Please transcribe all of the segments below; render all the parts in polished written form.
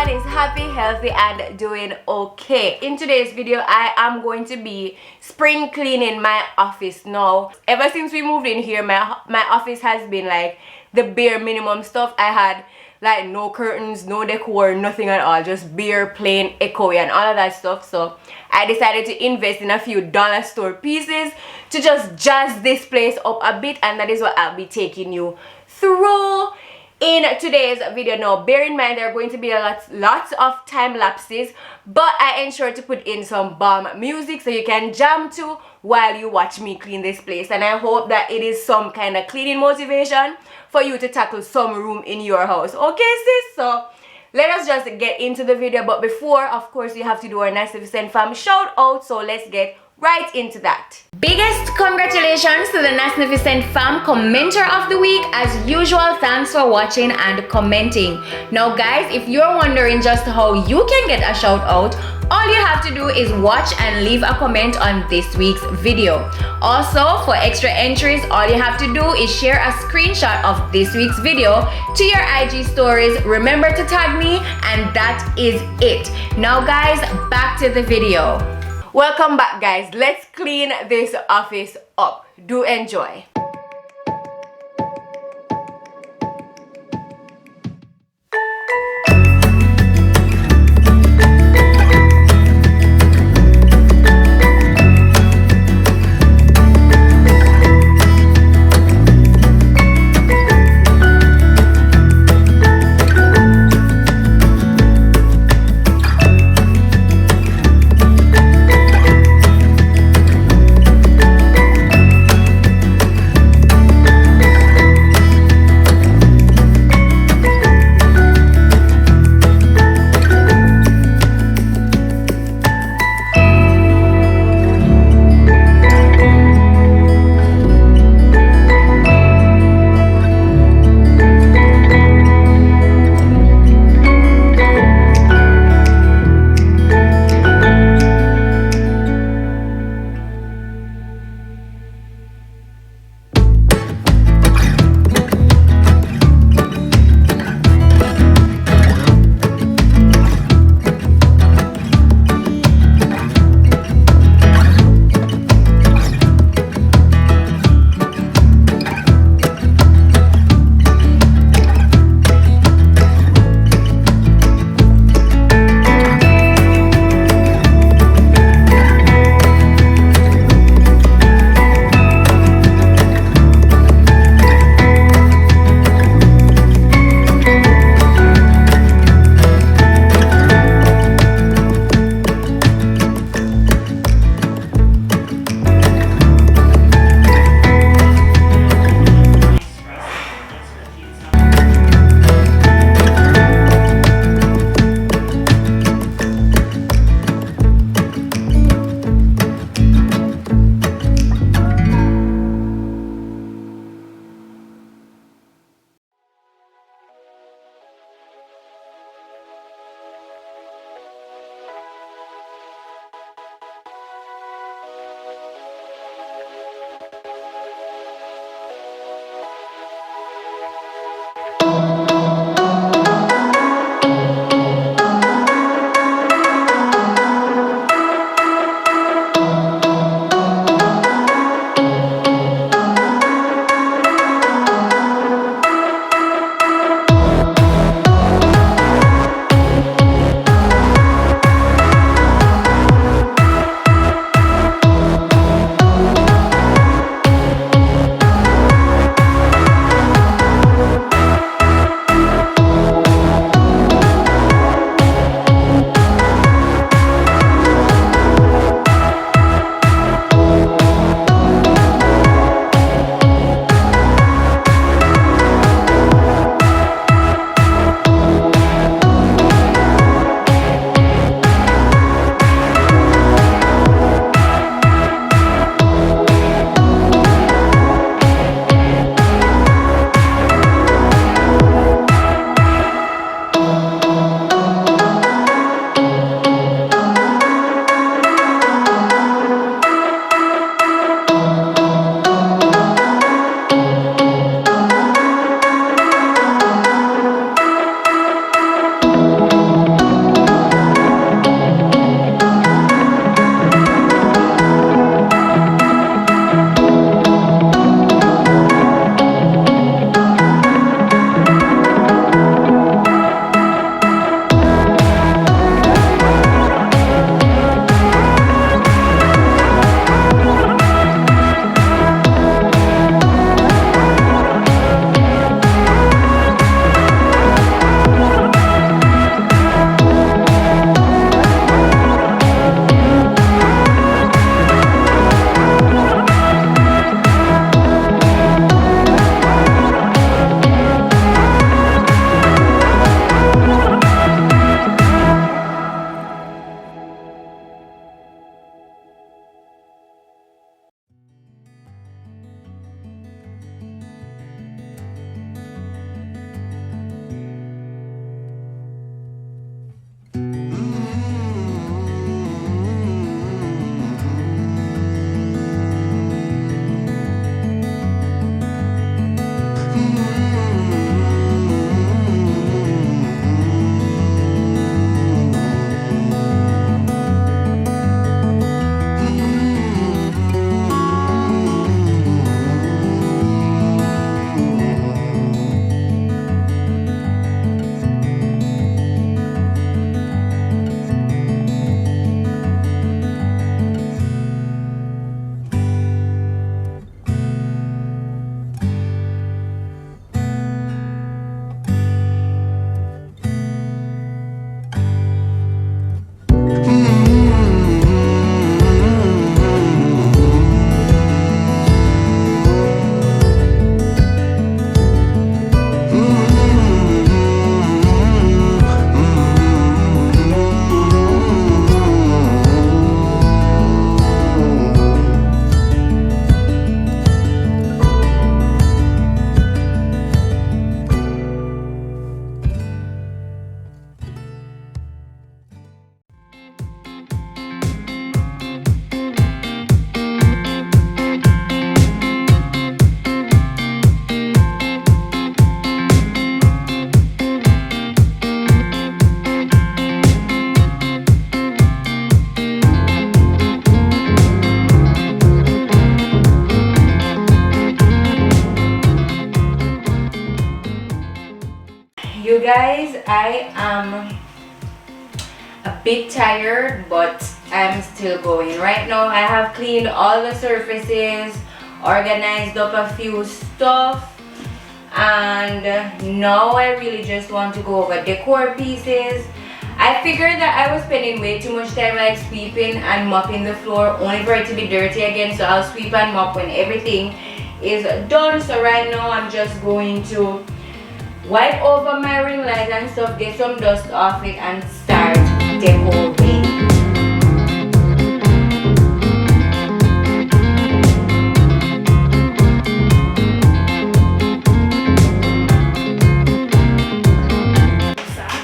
everyone is happy, healthy, and doing okay. In today's video, I am going to be spring cleaning my office now. Ever since we moved in here, my office has been like the bare minimum stuff. I had like no curtains, no decor, nothing at all, just bare, plain, echoey and all of that stuff. So I decided to invest in a few dollar store pieces to just jazz this place up a bit, and that is what I'll be taking you through in today's video. Now, bear in mind there are going to be lots of time lapses, but I ensured to put in some bomb music so you can jam to while you watch me clean this place, and I hope that it is some kind of cleaning motivation for you to tackle some room in your house. Okay, sis? So let us just get into the video, but before, of course, you have to do our NATZNIFICENT fam shout out, so let's get right into that. Biggest congratulations to the NATZNIFICENT fam commenter of the week. As usual, thanks for watching and commenting. Now guys, if you're wondering just how you can get a shout out, all you have to do is watch and leave a comment on this week's video. Also, for extra entries, all you have to do is share a screenshot of this week's video to your IG stories. Remember to tag me, and that is it. Now guys, back to the video. Welcome back guys. Let's clean this office up. Do enjoy. I am a bit tired, but I'm still going. Right now I have cleaned all the surfaces, organized up a few stuff, and now I really just want to go over decor pieces. I figured that I was spending way too much time like sweeping and mopping the floor only for it to be dirty again, so I'll sweep and mop when everything is done. So right now I'm just going to wipe over my ring light and stuff, get some dust off it, and start decorating.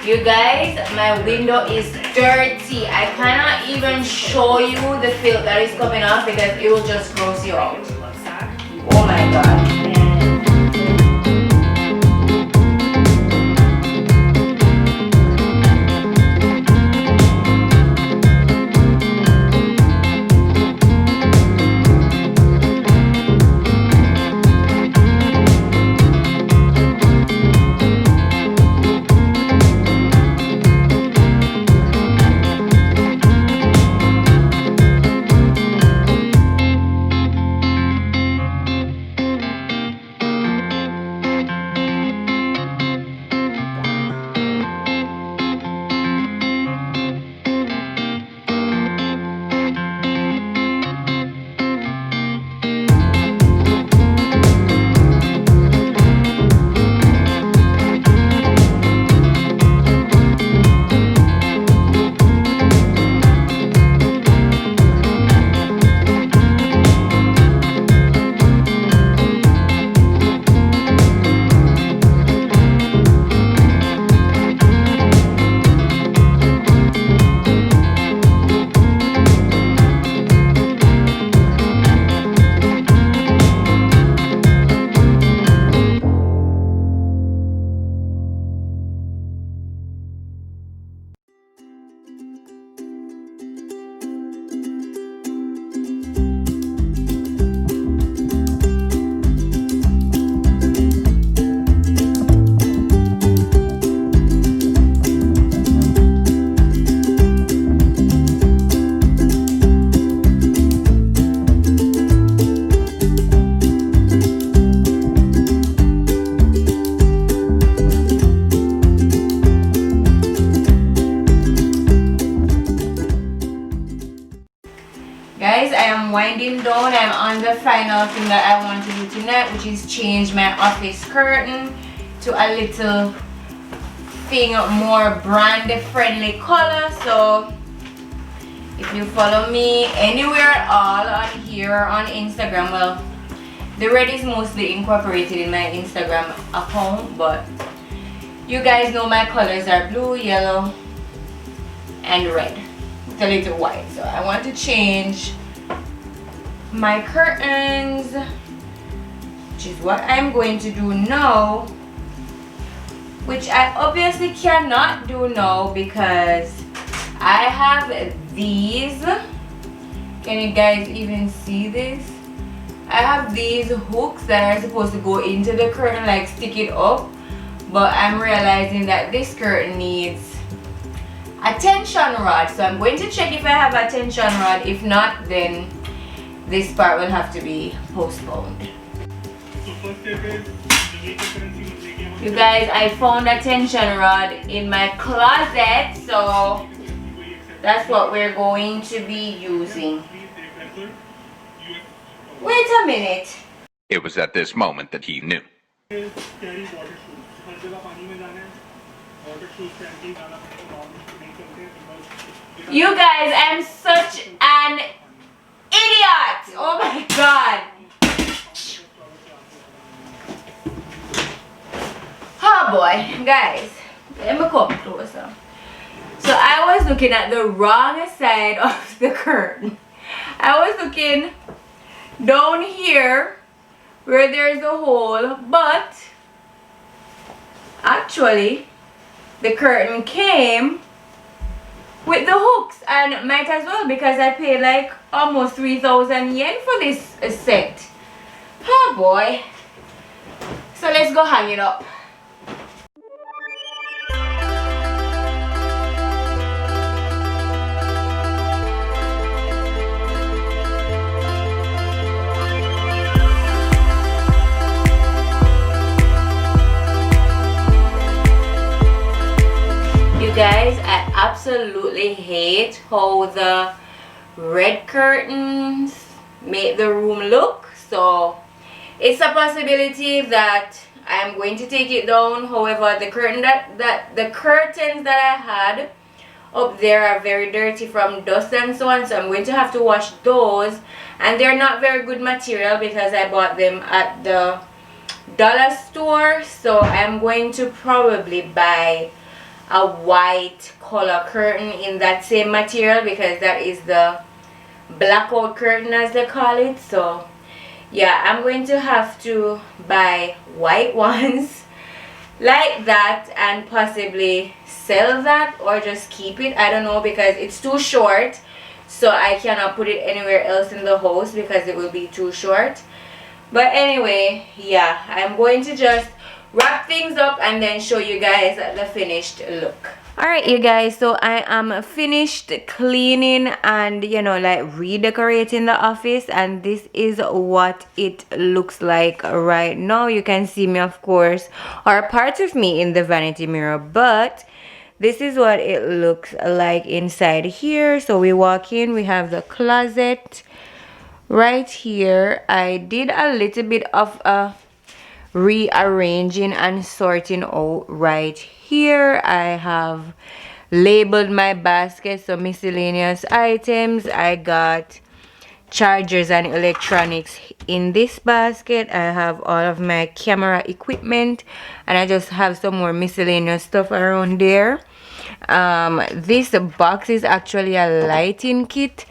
You guys, my window is dirty. I cannot even show you the filth that is coming off because it will just gross you out. Oh my god. Guys, I am winding down. I'm on the final thing that I want to do tonight, which is change my office curtain to a little thing more brand friendly color. So if you follow me anywhere at all on here on Instagram, well, the red is mostly incorporated in my Instagram account, but you guys know my colors are blue, yellow, and red with a little white. So I want to change my curtains, which is what I'm going to do now, which I obviously cannot do now because I have these. Can you guys even see this? I have these hooks that are supposed to go into the curtain, like stick it up, but I'm realizing that this curtain needs a tension rod, so I'm going to check if I have a tension rod. If not, then this part will have to be postponed. You guys, I found a tension rod in my closet, so that's what we're going to be using. Wait a minute. It was at this moment that he knew. You guys, I'm such an idiot! Oh my god! Oh boy, guys, let me come closer. So I was looking at the wrong side of the curtain. I was looking down here where there's a hole, but actually the curtain came with the hooks, and might as well because I paid like almost 3,000 yen for this set. Oh boy. So let's go hang it up. guys, I absolutely hate how the red curtains make the room look, so it's a possibility that I'm going to take it down. However, the curtains that I had up there are very dirty from dust and so on, so I'm going to have to wash those, and they're not very good material because I bought them at the dollar store. So I'm going to probably buy a white color curtain in that same material because that is the blackout curtain as they call it. So yeah, I'm going to have to buy white ones like that and possibly sell that or just keep it. I don't know, because it's too short, so I cannot put it anywhere else in the house because it will be too short. But anyway, yeah, I'm going to just wrap things up and then show you guys the finished look. Alright, you guys, so I am finished cleaning and, you know, like redecorating the office, and this is what it looks like right now. You can see me, of course, or part of me in the vanity mirror, but this is what it looks like inside here. So we walk in, we have the closet right here. I did a little bit of rearranging and sorting out right here. I have labeled my basket, so miscellaneous items. I got chargers and electronics in this basket. I have all of my camera equipment, and I just have some more miscellaneous stuff around there. This box is actually a lighting kit,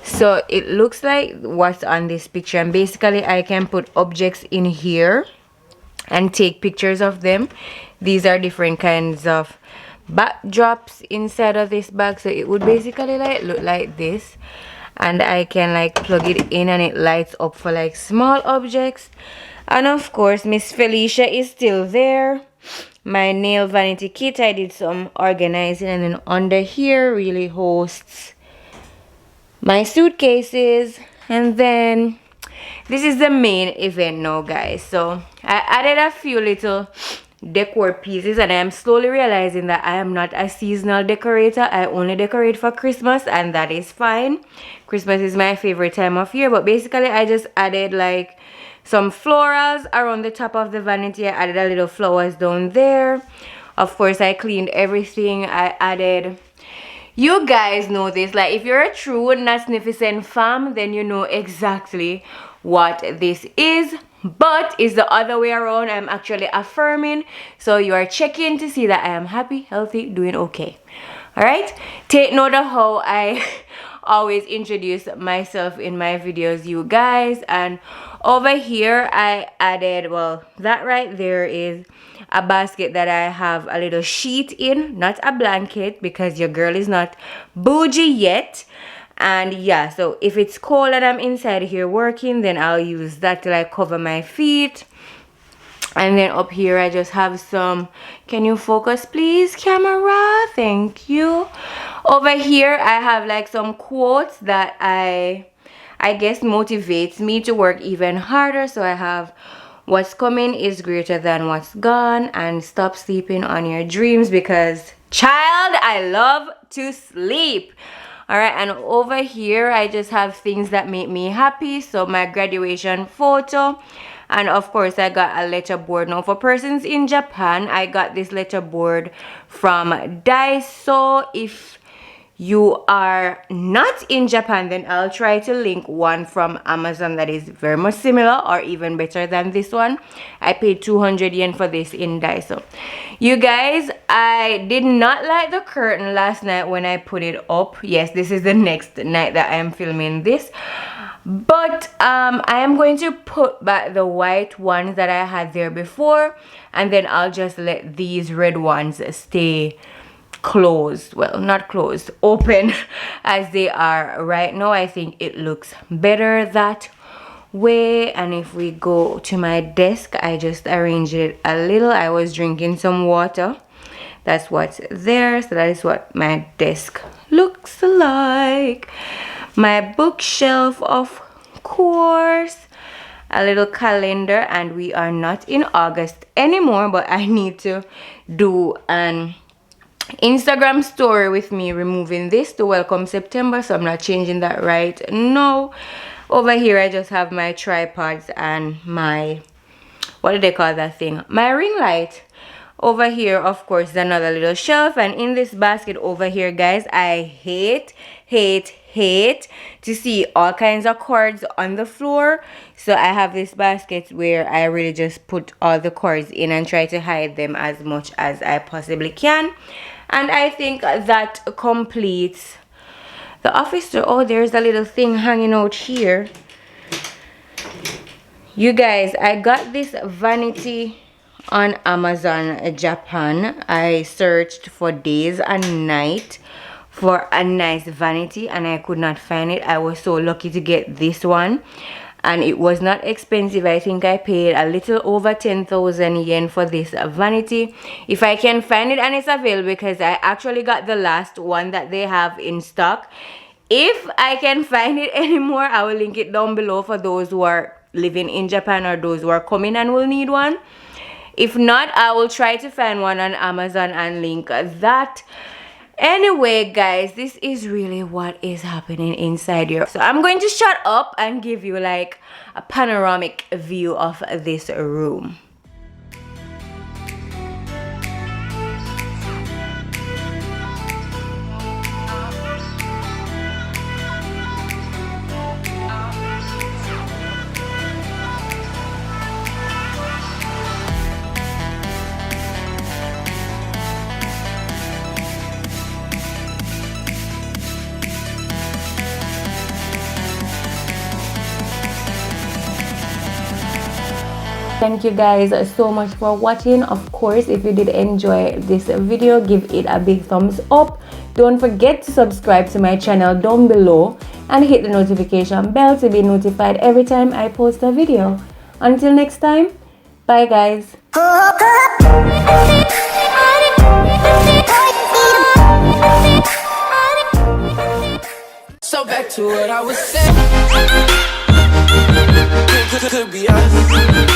so it looks like what's on this picture, and basically I can put objects in here and take pictures of them. These are different kinds of backdrops inside of this bag, so it would basically like look like this, and I can like plug it in and it lights up for like small objects. And of course Miss Felicia is still there. My nail vanity kit, I did some organizing, and then under here really hosts my suitcases. And then this is the main event now, guys. So I added a few little decor pieces, and I am slowly realizing that I am not a seasonal decorator. I only decorate for Christmas, and that is fine. Christmas is my favorite time of year, but basically I just added like some florals around the top of the vanity. I added a little flowers down there. Of course, I cleaned everything. I added, you guys know this, like if you're a true NATZNIFICENT fam, then you know exactly what this is. But it's the other way around. I'm actually affirming, so you are checking to see that I am happy, healthy, doing okay. All right, take note of how I always introduce myself in my videos, you guys. And over here I added, well, that right there is a basket that I have a little sheet in, not a blanket, because your girl is not bougie yet. And yeah, so if it's cold and I'm inside here working, then I'll use that to like cover my feet. And then up here I just have some, can you focus please, camera? Thank you. Over here I have like some quotes that I guess motivates me to work even harder. So I have, what's coming is greater than what's gone, and stop sleeping on your dreams, because child, I love to sleep. All right, and over here I just have things that make me happy. So my graduation photo, and of course I got a letter board. Now for persons in Japan, I got this letter board from Daiso. If you are not in Japan, then I'll try to link one from Amazon that is very much similar or even better than this one. I paid 200 yen for this in Daiso. You guys, I did not like the curtain last night when I put it up. Yes, this is the next night that I am filming this, but I am going to put back the white ones that I had there before, and then I'll just let these red ones stay closed, well, not closed, open as they are right now. I think it looks better that way. And if we go to my desk, I just arranged it a little. I was drinking some water, that's what's there. So that is what my desk looks like. My bookshelf, of course, a little calendar, and we are not in August anymore, but I need to do an Instagram story with me removing this to welcome September, so I'm not changing that right now. Over here I just have my tripods and my, what do they call that thing, my ring light. Over here, of course, is another little shelf, and in this basket over here, guys, I hate to see all kinds of cords on the floor. So I have this basket where I really just put all the cords in and try to hide them as much as I possibly can. And I think that completes the office door. Oh, there's a little thing hanging out here. You guys, I got this vanity on Amazon Japan. I searched for days and night for a nice vanity and I could not find it. I was so lucky to get this one, and it was not expensive. I think I paid a little over 10,000 yen for this vanity. If I can find it and it's available, because I actually got the last one that they have in stock. If I can find it anymore, I will link it down below for those who are living in Japan or those who are coming and will need one. If not, I will try to find one on Amazon and link that. Anyway, guys, this is really what is happening inside here. So I'm going to shut up and give you like a panoramic view of this room. Thank you guys so much for watching. Of course, if you did enjoy this video, give it a big thumbs up. Don't forget to subscribe to my channel down below and hit the notification bell to be notified every time I post a video. Until next time, bye guys. So back to what I was saying. Could be us.